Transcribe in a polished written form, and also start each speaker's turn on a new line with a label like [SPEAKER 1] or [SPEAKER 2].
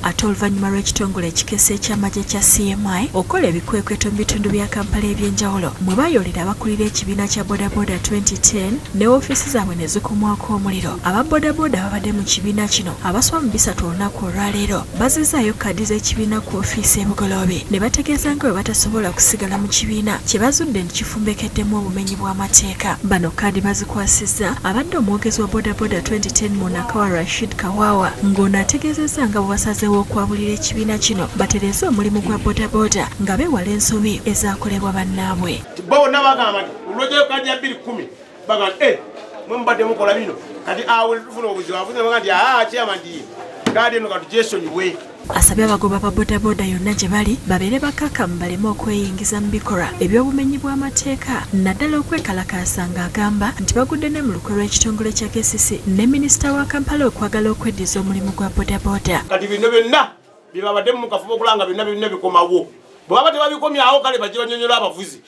[SPEAKER 1] ate oluvannyuma lw'ekitongole ekikese eky'amagye kya CMI okola ebikwekweto mu bitundu bya Kampala eby'enjawulo mwe bayolera abakulira ekibiina kya bodaboda 2010 ne ofiisi zaabwe ne zikumwako omuliro. Aba bodaboda babadde mu kibiina kino abasoba mu 3 olunaku olwaleero bazizzaayo kkaadi z'ekibiina ku ofiisi e Bugoloobi ne bategeeza nga bwe batasobola kusigala mu kibiina kye bazudde ne kifumbekeddemu obumenyi bw'amateeka. Bano kkaadi bazikwasizza abadde omwogezi wa bodaboda 2010 Munakawa Rashid Kawawa ng'ono ategeezezza nga bwe basazeewo okwabulira ekibiina kino batereze omulimu gwa bodaboda nga beewala ensobi ezaakolebwa bannaabwe.
[SPEAKER 2] Bonna bagamba nti olwogera kkaadi ya 210 bagamba mwe mubadde mukola bino kati awe tufuna obuzibu avuze bagamba nti chairman ndi kkaadi eno katugyeesonyiwe.
[SPEAKER 1] Asabye abagoba ba bodaboda yonna gye bali babeere bakakamu baleme okweyingiza mu bikolwa eby'obumenyi bw'amateeka naddala okwekalakaasa ng'agamba nti bagudde ne mu lukwe lw'ekitongole kya KCC ne minisita wa Kampala okwagala okweddiza omulimu gwa bodaboda.
[SPEAKER 2] Kati bino byonna bye babadde mu kafubo okulanga byonna bikomawo. Bwe baba tebabikomyawo kale bajje banyonyola abavuzi